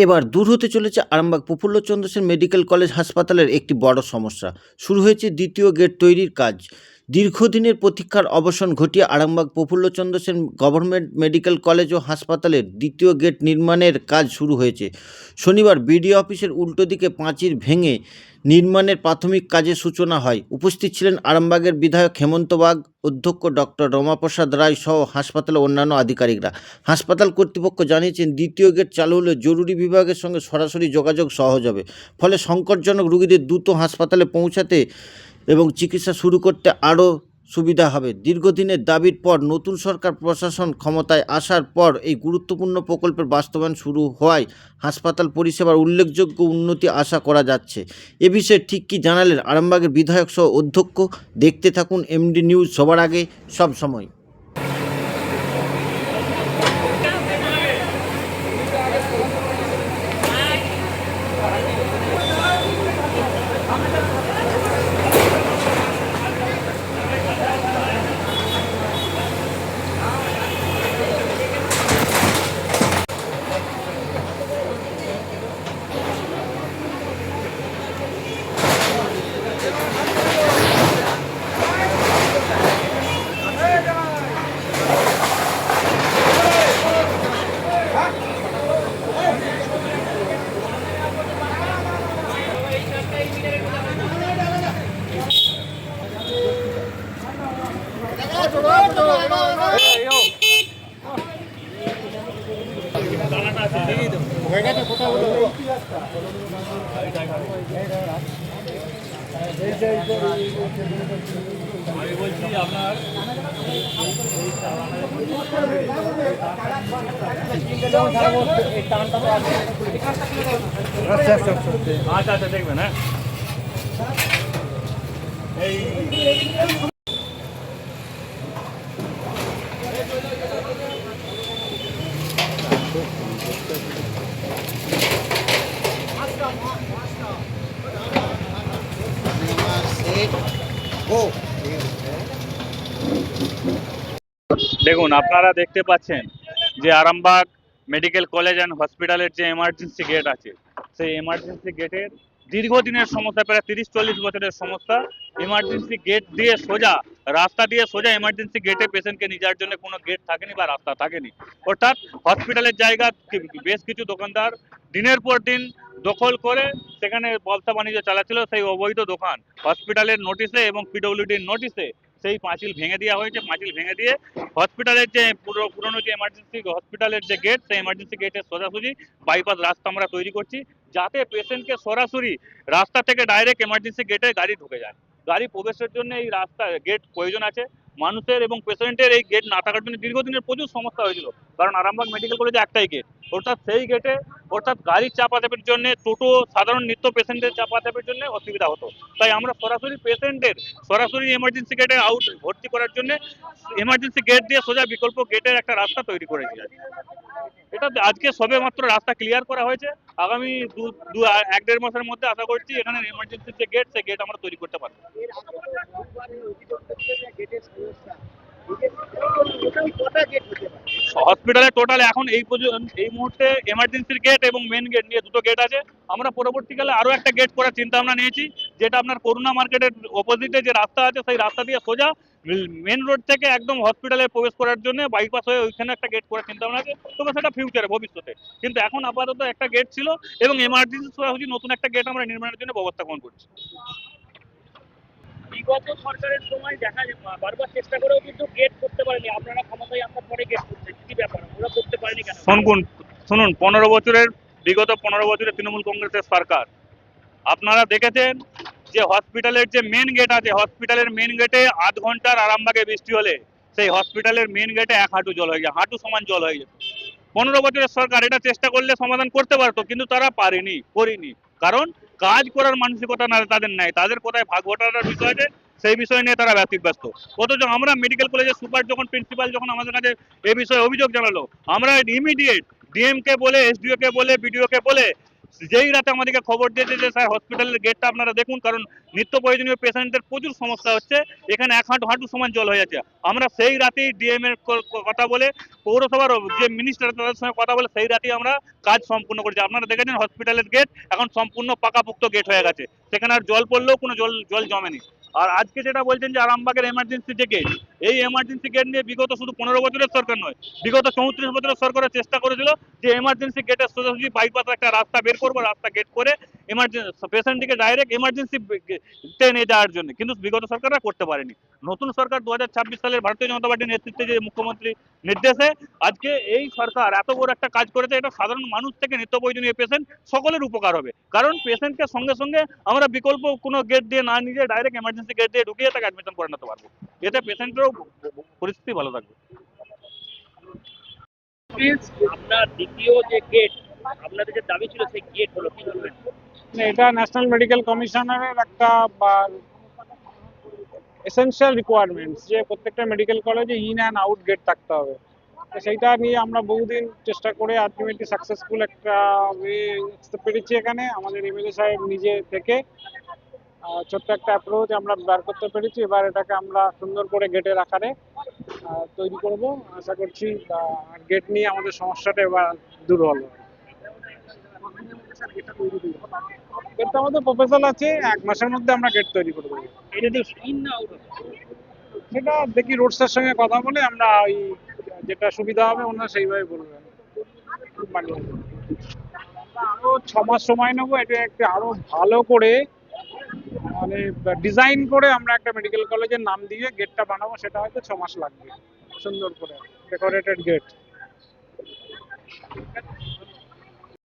এবার দূর হতে চলেছে আরামবাগ প্রফুল্লচন্দ্র সেন মেডিকেল কলেজ হাসপাতালের একটি বড় সমস্যা। শুরু হয়েছে দ্বিতীয় গেট তৈরির কাজ। দীর্ঘদিনের প্রতীক্ষার অবসান ঘটিয়ে Arambagh Prafullachandra Sen government medical college ও হাসপাতালের দ্বিতীয় গেট নির্মাণের কাজ শুরু হয়েছে। শনিবার বিডিও অফিসের উল্টো দিকে পাঁচিল ভেঙে নির্মাণের প্রাথমিক কাজের সূচনা হয়। উপস্থিত ছিলেন আরামবাগের বিধায়ক হেমন্ত বাগ, অধ্যক্ষ ডক্টর রমাপ্রসাদ রায় সহ হাসপাতালের অন্যান্য আধিকারিকরা। হাসপাতাল কর্তৃপক্ষ জানিয়েছেন, দ্বিতীয় গেট চালু হলে জরুরি বিভাগের সঙ্গে সরাসরি যোগাযোগ সহজ হবে। ফলে সংকটজনক রোগীদের দ্রুত হাসপাতালে পৌঁছাতে এবং চিকিৎসা শুরু করতে আরও সুবিধা হবে। দীর্ঘদিনের দাবির পর নতুন সরকার প্রশাসন ক্ষমতায় আসার পর এই গুরুত্বপূর্ণ প্রকল্পের বাস্তবায়ন শুরু হওয়ায় হাসপাতাল পরিষেবার উল্লেখযোগ্য উন্নতি আশা করা যাচ্ছে। এ বিষয়ে ঠিক কী জানালেন আরামবাগের বিধায়ক সহ অধ্যক্ষ, দেখতে থাকুন এমডি নিউজ, সবার আগে সব সময়। আচ্ছা আচ্ছা দেখবেন। হ্যাঁ এই দেখুন, আপনারা দেখতে পাচ্ছেন যে আরামবাগ মেডিকেল কলেজ অ্যান্ড হসপিটালের যে এমার্জেন্সি গেট আছে, সেই এমার্জেন্সি গেটের দীর্ঘদিনের সমস্যা, প্রায় 30-40 বছরের সমস্যা। এমার্জেন্সি গেট দিয়ে সোজা রাস্তা দিয়ে সোজা এমার্জেন্সি গেটে পেশেন্টকে নিয়ে যাওয়ার জন্য কোনো গেট থাকেনি বা রাস্তা থাকেনি। অর্থাৎ হসপিটালের জায়গা বেশ কিছু দোকানদার দিনের পর দিন দখল করে সেখানে ব্যবসা বাণিজ্য চালাচ্ছিল। সেই অবৈধ দোকান হসপিটালের নোটিশে এবং পিডব্লিউডির নোটিশে সেই পাঁচিল ভেঙে দেওয়া হয়েছে। পাঁচিল ভেঙে দিয়ে হসপিটালের যে পুরনো যে এমার্জেন্সি হসপিটালের যে গেট, সেই এমার্জেন্সি গেটের সোজাসুজি বাইপাস রাস্তা আমরা তৈরি করছি, যাতে পেশেন্টকে সরাসরি রাস্তা থেকে ডাইরেক্ট এমার্জেন্সি গেটে গাড়ি ঢুকে যায়। গাড়ি প্রবেশের জন্য এই রাস্তা গেট প্রয়োজন আছে মানুষের, এবং পেশেন্টের এই গেট না থাকার জন্য দীর্ঘদিনের প্রচুর সমস্যা হয়েছিল। কারণ আরামবাগ মেডিকেল কলেজে একটাই গেট, অর্থাৎ সেই গেটে গাড়ির চাপাচাপির জন্য, টোটো সাধারণ নিত্য পেশেন্টের চাপাচাপির জন্য অসুবিধা হতো। তাই আমরা সরাসরি পেশেন্টের সরাসরি এমার্জেন্সি গেটে ভর্তি করার জন্য এমার্জেন্সি গেট দিয়ে সোজা বিকল্প গেটের একটা রাস্তা তৈরি করেছি। এটা আজকে সবে মাত্র রাস্তা ক্লিয়ার করা হয়েছে। আগামী 1-1.5 মাসের মধ্যে আশা করছি এখানে এমার্জেন্সি যে গেট, সেই গেট আমরা তৈরি করতে পারবো। হসপিটালে টোটাল এখন এই মুহূর্তে এমার্জেন্সির গেট এবং মেন গেট নিয়ে দুটো গেট আছে। আমরা পরবর্তীকালে আরো একটা গেট করার চিন্তা ভাবনা নিয়েছি, যেটা আপনার করুণা মার্কেটের অপোজিটে যে রাস্তা আছে, সেই রাস্তা দিয়ে সোজা মেন রোড থেকে একদম হসপিটালে প্রবেশ করার জন্য বাইপাস হয়ে ওইখানে একটা গেট করার চিন্তা ভাবনা আছে। তবে সেটা ফিউচারে, ভবিষ্যতে। কিন্তু এখন আপাতত একটা গেট ছিল, এবং এমার্জেন্সি সোজাসুজি নতুন একটা গেট আমরা নির্মাণের জন্য ব্যবস্থা গ্রহণ করছি। বিগত সরকারের সময় দেখা যায় বারবার চেষ্টা করেও কিন্তু গেট করতে পারেনি। আপনারা ক্ষমতায় আসার পরে গেট করছেন, কি ব্যাপার, ওরা করতে পারেনি কেন? শুনুন, 15 বছরের তৃণমূল কংগ্রেসের সরকার, আপনারা দেখেছেন যে হসপিটালের যে মেন গেট আছে, হসপিটালের মেন গেটে আধ ঘন্টার আরামবাগে বৃষ্টি হলে সেই হসপিটালের মেন গেটে 1 হাঁটু জল হয়ে যায়, হাঁটু সমান জল হয়ে যেত। 15 বছরের সরকার এটা চেষ্টা করলে সমাধান করতে পারতো, কিন্তু তারা করেনি। কারণ কাজ করার মানসিকতা না তাদের নাই, তাদের কোথায় ভাগ বটার বিষয় আছে সেই বিষয় নিয়ে তারা ব্যতিব্যস্ত। অথচ আমরা মেডিকেল কলেজের সুপার যখন, প্রিন্সিপাল যখন আমাদের কাছে এ বিষয়ে অভিযোগ জানালো, আমরা ইমিডিয়েট ডিএম কে বলে, এসডিও কে বলে, বিডিও কে বলে যেই রাতে আমাদেরকে খবর দিয়েছে যে স্যার হসপিটালের গেটটা আপনারা দেখুন, কারণ নিত্য প্রয়োজনীয় পেশেন্টদের প্রচুর সমস্যা হচ্ছে, এখানে এক হাঁটু হাঁটু সমান জল হয়ে যাচ্ছে। আমরা সেই রাতেই ডিএম এর কথা বলে, পৌরসভার যে মিনিস্টার তাদের সঙ্গে কথা বলে সেই রাতেই আমরা কাজ সম্পূর্ণ করেছি। আপনারা দেখেছেন হসপিটালের গেট এখন সম্পূর্ণ পাকাপোক্ত গেট হয়ে গেছে, সেখানে আর জল পড়লেও কোনো জল জল জমেনি। আর আজকে যেটা বলছেন যে আরামবাগের এমার্জেন্সি যে গেট, এই এমার্জেন্সি গেট নিয়ে বিগত শুধু 15 বছরের সরকার নয়, বিগত 34 বছরের সরকারের চেষ্টা করেছিল যে এমার্জেন্সি গেটের সোজাসুজি বাইপাসে একটা রাস্তা বের করবো, রাস্তা গেট করে এমার্জেন্সি পেশেন্টটিকে ডাইরেক্ট এমার্জেন্সি তে নিয়ে যাওয়ার জন্য, কিন্তু বিগত সরকাররা করতে পারেনি। নতুন সরকার 2026 সালের ভারতীয় জনতা পার্টির নেতৃত্বে যে মুখ্যমন্ত্রী নির্দেশে আজকে এই সরকার এত বড় একটা কাজ করেছে, এটা সাধারণ মানুষ থেকে নিত্য প্রয়োজনীয় পেশেন্ট সকলের উপকার হবে। কারণ পেশেন্টকে সঙ্গে সঙ্গে আমরা বিকল্প কোনো গেট দিয়ে না নিয়ে ডাইরেক্ট এমার্জেন্সি গেট দিয়ে ঢুকিয়ে তাকে অ্যাডমিশন করে নিতে পারবো, এতে পেশেন্টেরও পরিস্থিতি ভালো থাকবে। আপনার দ্বিতীয় যে গেট, আপনাদের যে দাবি ছিল সেই গেট হলো কি বলবেন? এটা ন্যাশনাল মেডিকেল কমিশনারের একটা এসেনশিয়াল রিকোয়ারমেন্টস যে প্রত্যেকটা মেডিকেল কলেজে ইন অ্যান্ড আউট গেট থাকতে হবে। তো সেইটা নিয়ে আমরা বহুদিন চেষ্টা করে আলটিমেটলি সাকসেসফুল একটা ওয়ে পেরেছি। এখানে আমাদের এমএলএ সাহেব নিজে থেকে ছোট্ট একটা অ্যাপ্রোচ আমরা বার করতে পেরেছি। এবার এটাকে আমরা সুন্দর করে গেটের আকারে তৈরি করব, আশা করছি গেট নিয়ে আমাদের সমস্যাটা এবার দূর হলো। গেটটা আমাদের প্রপোজাল আছে, 1 মাসের মধ্যে আমরা গেট তৈরি করে দেবো। এটা দিয়ে ইন না আউট হবে? সেটা দেখি রোডসের সঙ্গে কথা বলে আমরা ওই যেটা সুবিধা হবে ওনারা সেইভাবে বলবেন। বানিয়ে দেবো। আরো 6 মাস সময় নেবো, এটা একটা আরো ভালো করে মানে ডিজাইন করে আমরা একটা মেডিকেল কলেজের নাম দিয়ে গেটটা বানাবো, সেটা হয়তো 6 মাস লাগবে। সুন্দর করে ডেকোরেটেড গেট।